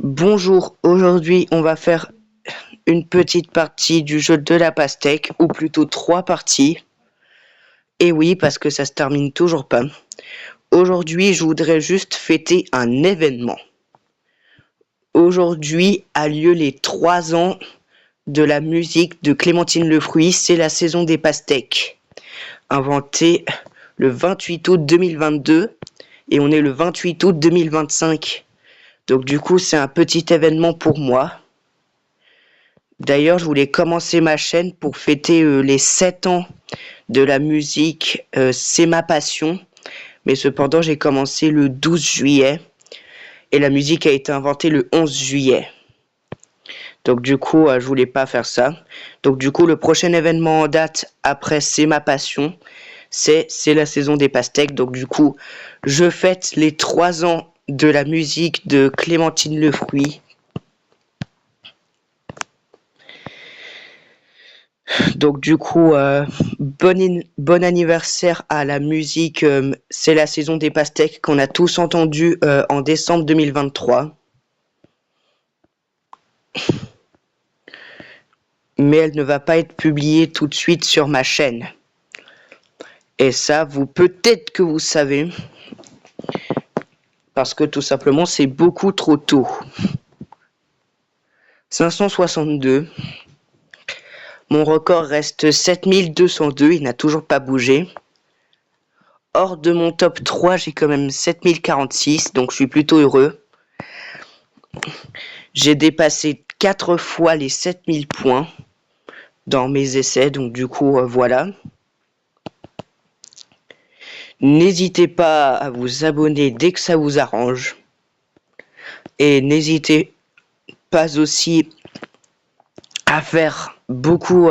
Bonjour, aujourd'hui on va faire une petite partie du jeu de la pastèque, ou plutôt 3 parties. Et oui, parce que ça se termine toujours pas. Aujourd'hui, je voudrais juste fêter un événement. Aujourd'hui a lieu les 3 ans de la musique de Clémentine Le Fruit, c'est la saison des pastèques. Inventée le 28 août 2022 et on est le 28 août 2025. Donc du coup, c'est un petit événement pour moi. D'ailleurs, je voulais commencer ma chaîne pour fêter les 7 ans de la musique, c'est ma passion. Mais cependant, j'ai commencé le 12 juillet et la musique a été inventée le 11 juillet. Donc du coup, je voulais pas faire ça. Donc du coup, le prochain événement en date après c'est ma passion, c'est la saison des pastèques. Donc du coup, je fête les 3 ans de la musique de Clémentine Le Fruit. Donc du coup, bon anniversaire à la musique, c'est la saison des pastèques qu'on a tous entendu en décembre 2023. Mais elle ne va pas être publiée tout de suite sur ma chaîne. Et ça, peut-être que vous savez, parce que tout simplement c'est beaucoup trop tôt. 562. Mon record reste 7202, il n'a toujours pas bougé. Hors de mon top 3, j'ai quand même 7046, donc je suis plutôt heureux. J'ai dépassé 4 fois les 7000 points dans mes essais, donc du coup, voilà. N'hésitez pas à vous abonner dès que ça vous arrange. Et n'hésitez pas aussi à faire beaucoup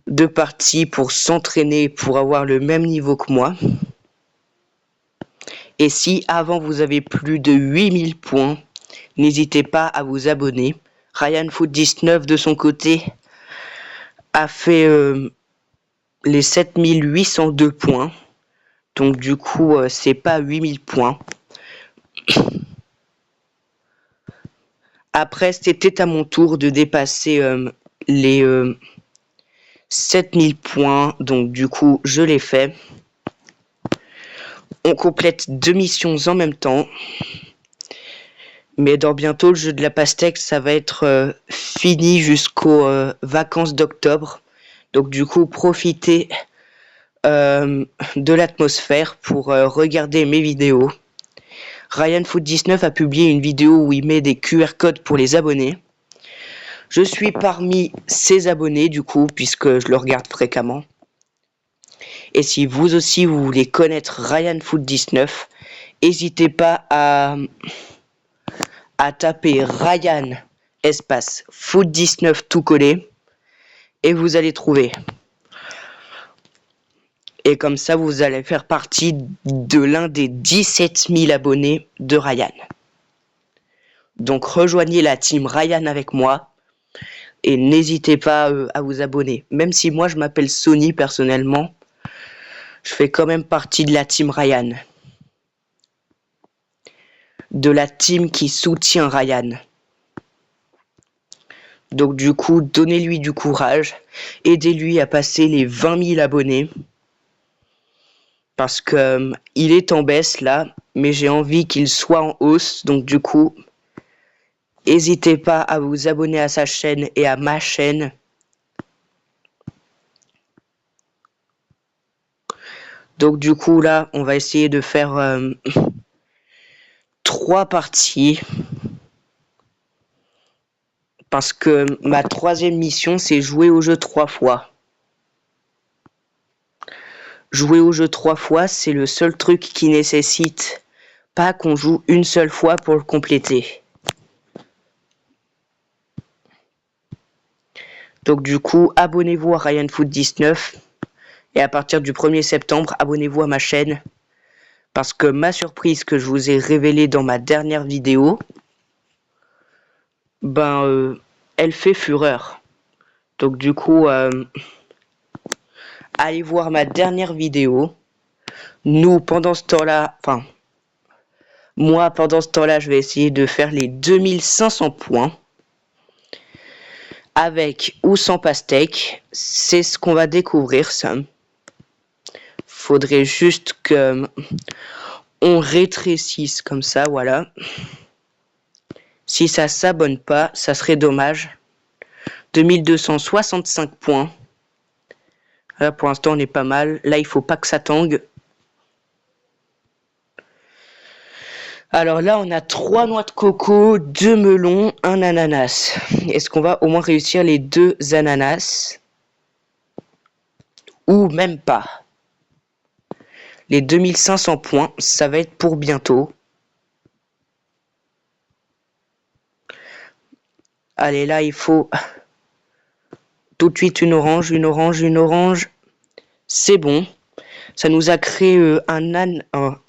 de parties pour s'entraîner, pour avoir le même niveau que moi. Et si avant vous avez plus de 8000 points, n'hésitez pas à vous abonner. RyanFoot19 de son côté a fait les 7802 points. Donc du coup, c'est pas 8000 points. Après, c'était à mon tour de dépasser les 7000 points. Donc du coup, je l'ai fait. On complète 2 missions en même temps. Mais dans bientôt, le jeu de la pastèque, ça va être fini jusqu'aux vacances d'octobre. Donc du coup, profitez de l'atmosphère pour regarder mes vidéos. RyanFoot19 a publié une vidéo où il met des QR codes pour les abonnés. Je suis parmi ses abonnés du coup, puisque je le regarde fréquemment. Et si vous aussi vous voulez connaître RyanFoot19, n'hésitez pas à taper Ryan espace Foot19 tout collé et vous allez trouver. Et comme ça, vous allez faire partie de l'un des 17 000 abonnés de Ryan. Donc rejoignez la team Ryan avec moi et n'hésitez pas à vous abonner. Même si moi je m'appelle Sony personnellement, je fais quand même partie de la team Ryan. De la team qui soutient Ryan. Donc du coup, donnez-lui du courage, aidez-lui à passer les 20 000 abonnés. Parce que il est en baisse là, mais j'ai envie qu'il soit en hausse. Donc du coup, n'hésitez pas à vous abonner à sa chaîne et à ma chaîne. Donc du coup là, on va essayer de faire 3 parties. Parce que ma 3e mission, c'est jouer au jeu 3 fois. Jouer au jeu 3 fois, c'est le seul truc qui nécessite pas qu'on joue une seule fois pour le compléter. Donc du coup, abonnez-vous à RyanFoot19. Et à partir du 1er septembre, abonnez-vous à ma chaîne. Parce que ma surprise que je vous ai révélée dans ma dernière vidéo, elle fait fureur. Donc du coup, allez voir ma dernière vidéo. Nous, pendant ce temps-là, Moi, pendant ce temps-là, je vais essayer de faire les 2500 points. Avec ou sans pastèque, c'est ce qu'on va découvrir, ça. Faudrait juste que on rétrécisse comme ça, voilà. Si ça s'abonne pas, ça serait dommage. 2265 points. Là, pour l'instant, on est pas mal. Là, il faut pas que ça tangue. Alors là, on a 3 noix de coco, 2 melons, un ananas. Est-ce qu'on va au moins réussir les 2 ananas? Ou même pas. Les 2500 points, ça va être pour bientôt. Allez, là, il faut tout de suite une orange, une orange, une orange. C'est bon. Ça nous a créé un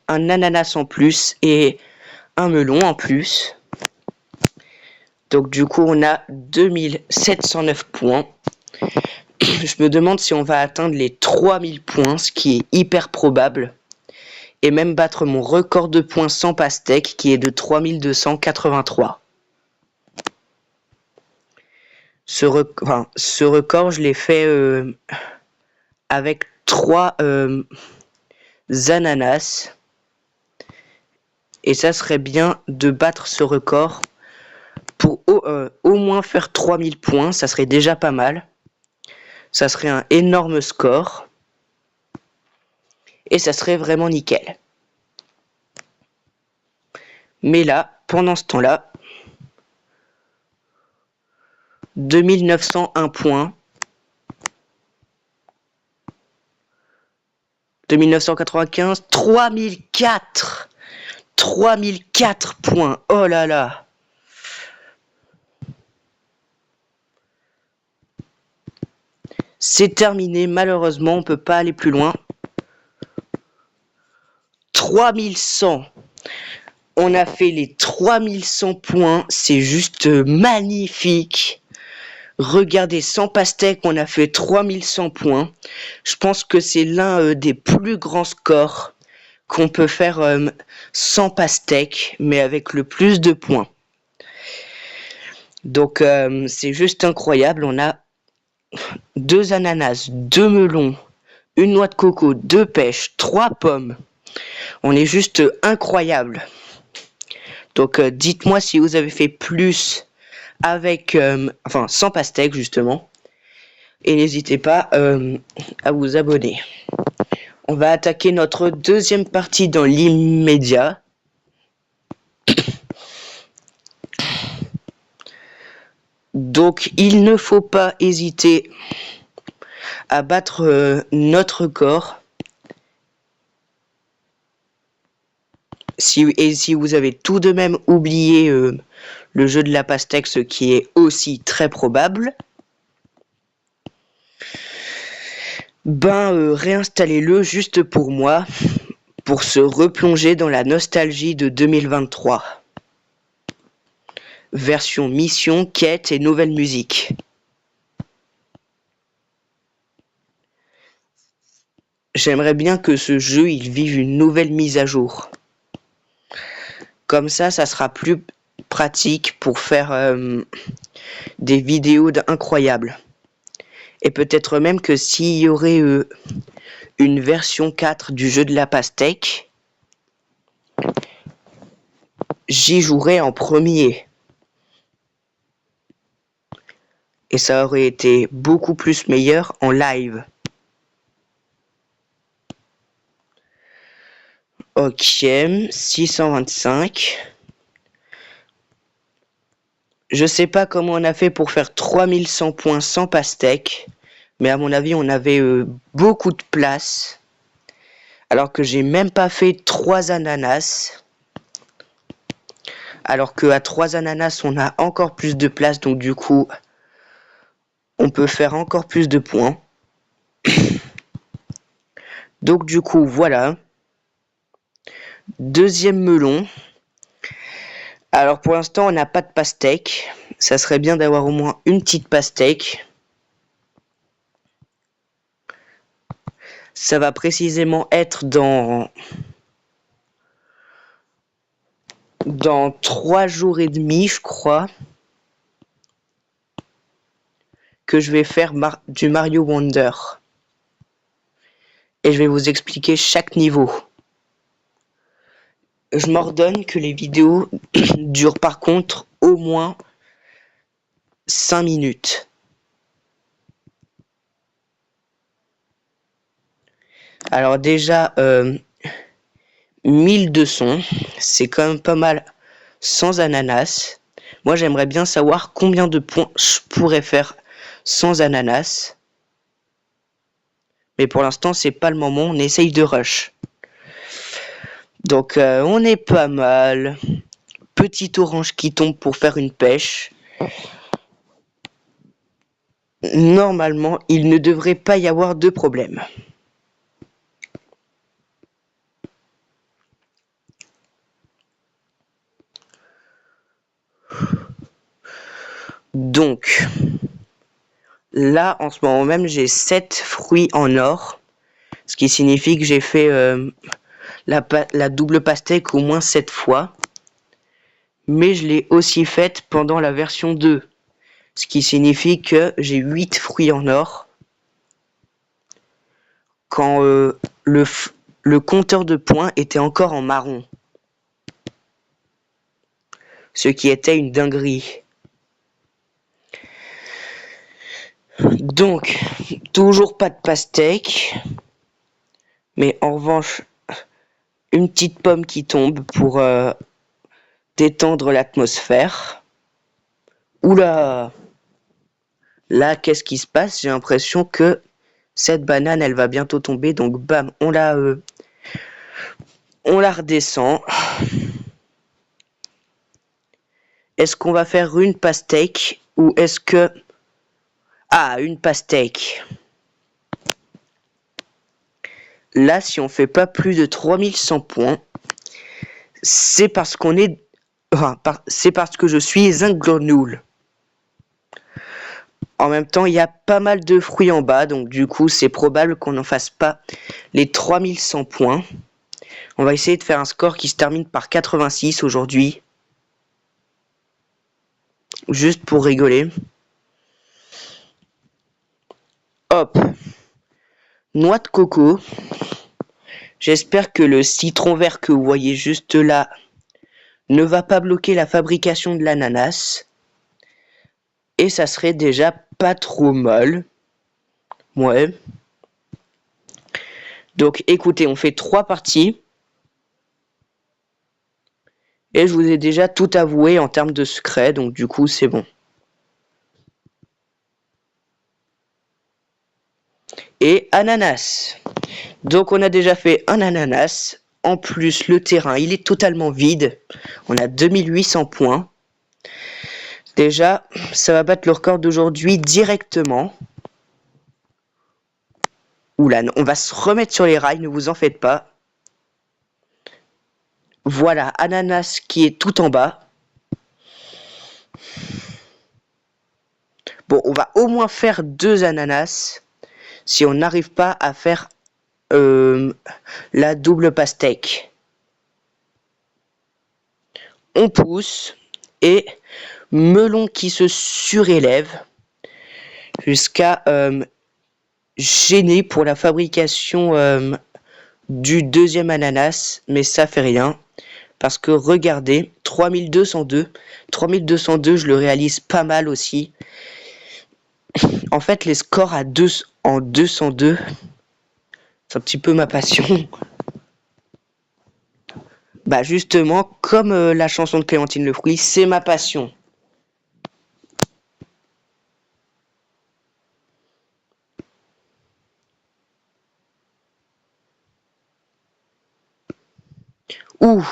ananas en plus et un melon en plus. Donc du coup, on a 2709 points. Je me demande si on va atteindre les 3000 points, ce qui est hyper probable. Et même battre mon record de points sans pastèque, qui est de 3283. Ce record, je l'ai fait avec 3 ananas. Et ça serait bien de battre ce record pour au moins faire 3000 points. Ça serait déjà pas mal. Ça serait un énorme score. Et ça serait vraiment nickel. Mais là, pendant ce temps-là, 2901 points. 2995, 3004. 3004 points. Oh là là. C'est terminé. Malheureusement, on peut pas aller plus loin. 3100. On a fait les 3100 points. C'est juste magnifique. Regardez, sans pastèque, on a fait 3100 points. Je pense que c'est l'un des plus grands scores qu'on peut faire sans pastèque, mais avec le plus de points. Donc c'est juste incroyable. On a 2 ananas, 2 melons, une noix de coco, 2 pêches, 3 pommes. On est juste incroyable. Donc dites-moi si vous avez fait plus avec, sans pastèque justement. Et n'hésitez pas à vous abonner. On va attaquer notre deuxième partie dans l'immédiat. Donc il ne faut pas hésiter à battre notre record. Et si vous avez tout de même oublié le jeu de la pastèque, ce qui est aussi très probable, réinstallez-le juste pour moi, pour se replonger dans la nostalgie de 2023. Version mission, quête et nouvelle musique. J'aimerais bien que ce jeu il vive une nouvelle mise à jour. Comme ça sera plus pratique pour faire des vidéos incroyables. Et peut-être même que s'il y aurait une version 4 du jeu de la pastèque, j'y jouerais en premier. Et ça aurait été beaucoup plus meilleur en live. Ok, 625. Je sais pas comment on a fait pour faire 3100 points sans pastèque. Mais à mon avis, on avait beaucoup de place. Alors que j'ai même pas fait 3 ananas. Alors qu'à 3 ananas, on a encore plus de place. Donc du coup, on peut faire encore plus de points. Donc du coup, voilà. Deuxième melon. Alors pour l'instant, on n'a pas de pastèque. Ça serait bien d'avoir au moins une petite pastèque. Ça va précisément être dans dans 3 jours et demi, je crois, que je vais faire du Mario Wonder. Et je vais vous expliquer chaque niveau. Je m'ordonne que les vidéos durent par contre au moins 5 minutes. Alors déjà, 1000 de son, c'est quand même pas mal sans ananas. Moi j'aimerais bien savoir combien de points je pourrais faire sans ananas. Mais pour l'instant c'est pas le moment, on essaye de rush. Donc on est pas mal. Petit orange qui tombe pour faire une pêche. Normalement, il ne devrait pas y avoir de problème. Donc, là, en ce moment même, j'ai 7 fruits en or. Ce qui signifie que j'ai fait la double pastèque au moins 7 fois. Mais je l'ai aussi faite pendant la version 2. Ce qui signifie que j'ai 8 fruits en or. Quand le compteur de points était encore en marron. Ce qui était une dinguerie. Donc, toujours pas de pastèque. Mais en revanche, une petite pomme qui tombe pour détendre l'atmosphère. Oula! Là, qu'est-ce qui se passe? J'ai l'impression que cette banane, elle va bientôt tomber. Donc, bam, on la redescend. Est-ce qu'on va faire une pastèque ou est-ce que... Ah, une pastèque. Là, si on fait pas plus de 3100 points, c'est parce qu'on est... Enfin, c'est parce que je suis un grenouille. En même temps, il y a pas mal de fruits en bas, donc du coup, c'est probable qu'on n'en fasse pas les 3100 points. On va essayer de faire un score qui se termine par 86 aujourd'hui. Juste pour rigoler. Hop. Noix de coco. J'espère que le citron vert que vous voyez juste là ne va pas bloquer la fabrication de l'ananas. Et ça serait déjà pas trop mal. Ouais. Donc écoutez, on fait 3 parties. Et je vous ai déjà tout avoué en termes de secret, donc du coup c'est bon. Et ananas. Donc on a déjà fait un ananas. En plus, le terrain, il est totalement vide. On a 2800 points. Déjà, ça va battre le record d'aujourd'hui directement. Oula, on va se remettre sur les rails, ne vous en faites pas. Voilà, ananas qui est tout en bas. Bon, on va au moins faire 2 ananas. Si on n'arrive pas à faire la double pastèque. On pousse et melon qui se surélève jusqu'à gêner pour la fabrication du deuxième ananas, mais ça fait rien parce que regardez, 3202, je le réalise pas mal aussi. En fait, les scores en 202, c'est un petit peu ma passion. Bah justement, comme la chanson de Clémentine Le Fruit, c'est ma passion. Ouh,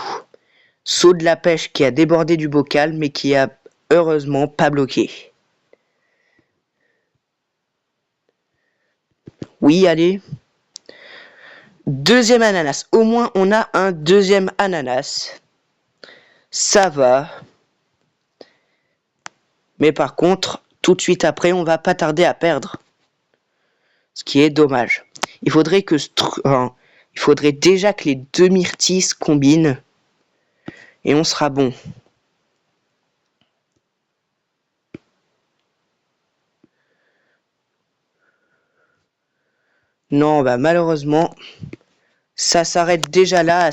saut de la pêche qui a débordé du bocal, mais qui a heureusement pas bloqué. Oui, allez. Deuxième ananas. Au moins, on a un deuxième ananas. Ça va. Mais par contre, tout de suite après, on va pas tarder à perdre. Ce qui est dommage. Il faudrait déjà que les deux myrtilles se combinent. et on sera bon. Non, bah malheureusement, ça s'arrête déjà là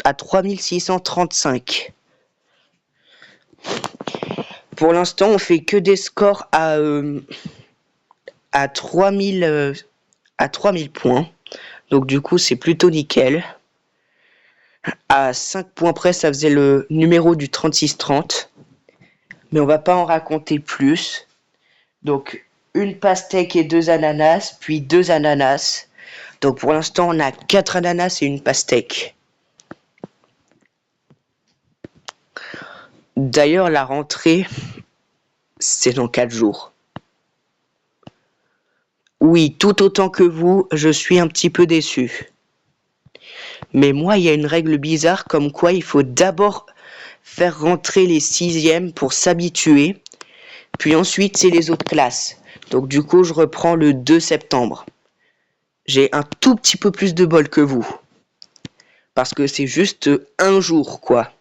à 3635. Pour l'instant, on fait que des scores à 3000 points. Donc du coup, c'est plutôt nickel. À 5 points près, ça faisait le numéro du 36-30. Mais on va pas en raconter plus. Donc, une pastèque et 2 ananas, puis 2 ananas. Donc pour l'instant, on a 4 ananas et une pastèque. D'ailleurs, la rentrée, c'est dans 4 jours. Oui, tout autant que vous, je suis un petit peu déçu. Mais moi, il y a une règle bizarre comme quoi il faut d'abord faire rentrer les 6e pour s'habituer. Puis ensuite, c'est les autres classes. Donc du coup, je reprends le 2 septembre. J'ai un tout petit peu plus de bol que vous. Parce que c'est juste un jour, quoi.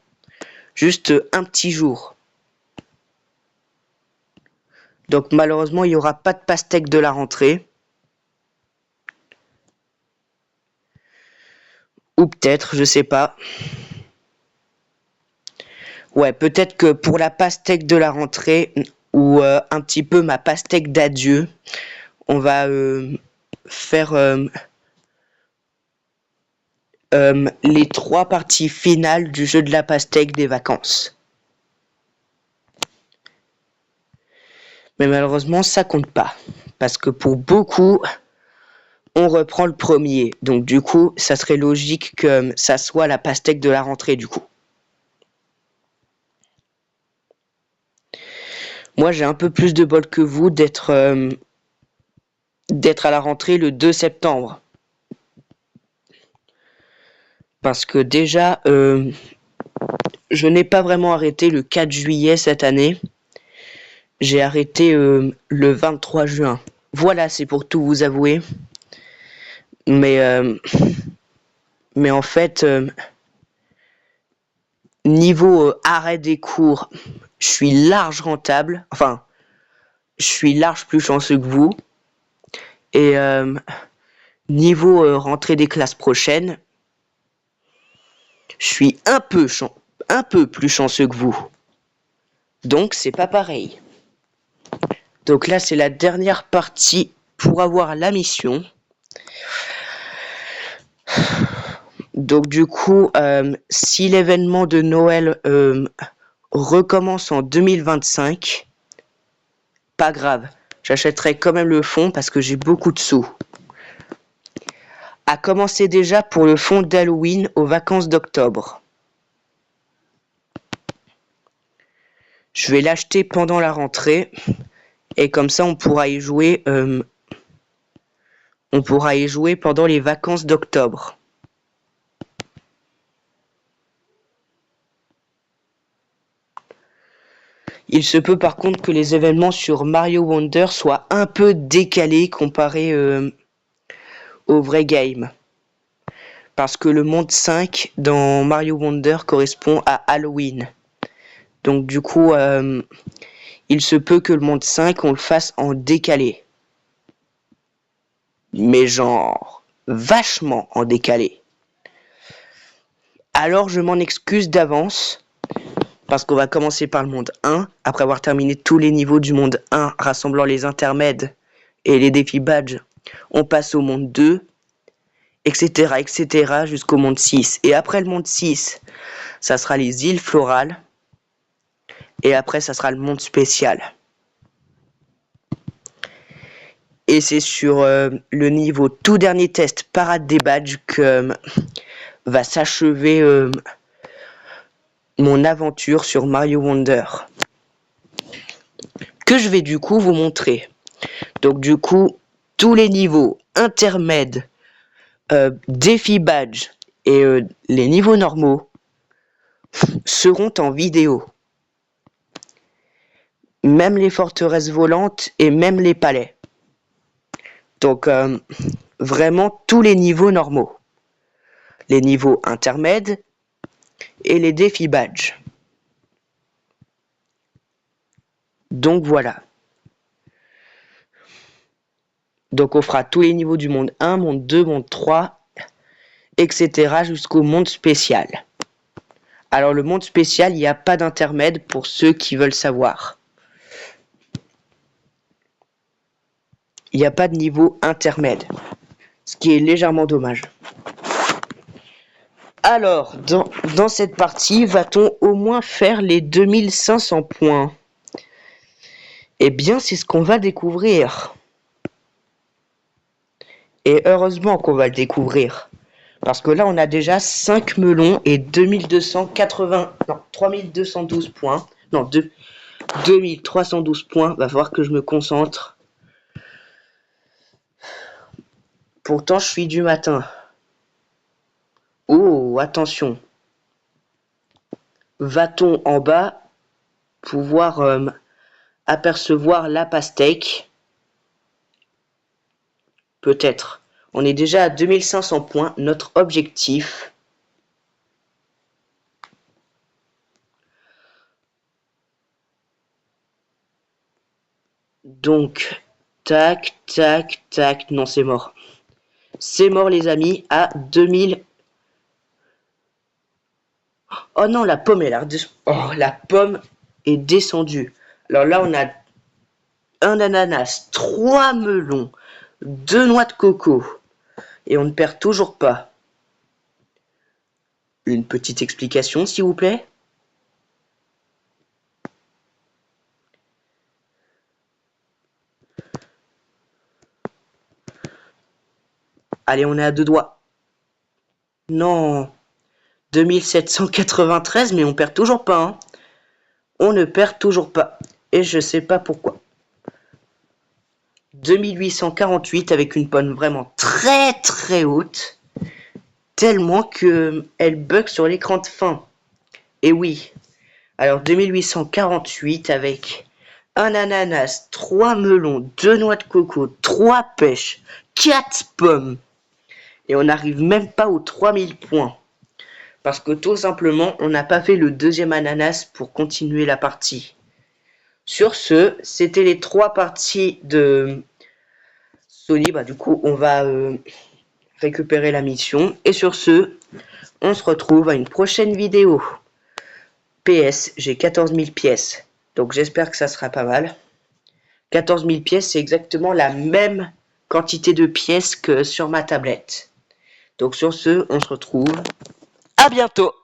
Juste un petit jour. Donc malheureusement, il n'y aura pas de pastèque de la rentrée. Ou peut-être, je sais pas. Ouais, peut-être que pour la pastèque de la rentrée, ou un petit peu ma pastèque d'adieu, on va faire les 3 parties finales du jeu de la pastèque des vacances. Mais malheureusement, ça compte pas. Parce que pour beaucoup, on reprend le premier. Donc du coup, ça serait logique que ça soit la pastèque de la rentrée du coup. Moi, j'ai un peu plus de bol que vous d'être à la rentrée le 2 septembre. Parce que déjà, je n'ai pas vraiment arrêté le 4 juillet cette année. J'ai arrêté le 23 juin. Voilà, c'est pour tout vous avouer. Mais en fait, niveau arrêt des cours, je suis large rentable. Enfin, je suis large plus chanceux que vous. Et niveau rentrée des classes prochaines, je suis un peu plus chanceux que vous. Donc, c'est pas pareil. Donc là, c'est la dernière partie pour avoir la mission. Donc du coup, si l'événement de Noël recommence en 2025, pas grave, j'achèterai quand même le fond parce que j'ai beaucoup de sous. À commencer déjà pour le fond d'Halloween aux vacances d'octobre. Je vais l'acheter pendant la rentrée et comme ça on pourra y jouer pendant les vacances d'octobre. Il se peut par contre que les événements sur Mario Wonder soient un peu décalés comparé au vrai game. Parce que le monde 5 dans Mario Wonder correspond à Halloween. Donc du coup, il se peut que le monde 5, on le fasse en décalé. Mais genre, vachement en décalé. Alors je m'en excuse d'avance. Parce qu'on va commencer par le monde 1, après avoir terminé tous les niveaux du monde 1, rassemblant les intermèdes et les défis badge. On passe au monde 2, etc. jusqu'au monde 6. Et après le monde 6, ça sera les îles florales. Et après, ça sera le monde spécial. Et c'est sur le niveau tout dernier test parade des badges que va s'achever mon aventure sur Mario Wonder. Que je vais du coup vous montrer. Donc du coup, tous les niveaux intermèdes, défis badge et les niveaux normaux seront en vidéo. Même les forteresses volantes et même les palais. Donc vraiment tous les niveaux normaux. Les niveaux intermèdes et les défis badges. Donc voilà. Donc on fera tous les niveaux du monde 1, monde 2, monde 3, etc. jusqu'au monde spécial. Alors le monde spécial, il n'y a pas d'intermède pour ceux qui veulent savoir. Il n'y a pas de niveau intermède, ce qui est légèrement dommage. Alors, dans cette partie, va-t-on au moins faire les 2500 points? Eh bien, c'est ce qu'on va découvrir. Et heureusement qu'on va le découvrir. Parce que là, on a déjà 5 melons et 3212 points. Non, 2312 points. Va falloir que je me concentre. Pourtant, je suis du matin. Oh, attention. Va-t-on en bas pouvoir apercevoir la pastèque? Peut-être. On est déjà à 2500 points. Notre objectif. Donc, tac, tac, tac. Non, c'est mort. C'est mort, les amis, à 2000. Oh non, la pomme, la pomme est descendue. Alors là, on a un ananas, 3 melons, 2 noix de coco. Et on ne perd toujours pas. Une petite explication, s'il vous plaît? Allez, on est à 2 doigts. Non. 2793, mais on perd toujours pas. Hein. On ne perd toujours pas. Et je sais pas pourquoi. 2848 avec une pomme vraiment très très haute. Tellement que elle bug sur l'écran de fin. Et oui. Alors 2848 avec un ananas, 3 melons, 2 noix de coco, 3 pêches, 4 pommes. Et on n'arrive même pas aux 3000 points. Parce que tout simplement, on n'a pas fait le deuxième ananas pour continuer la partie. Sur ce, c'était les 3 parties de Sony. Bah, du coup, on va récupérer la mission. Et sur ce, on se retrouve à une prochaine vidéo. PS, j'ai 14 000 pièces. Donc j'espère que ça sera pas mal. 14 000 pièces, c'est exactement la même quantité de pièces que sur ma tablette. Donc sur ce, on se retrouve. À bientôt!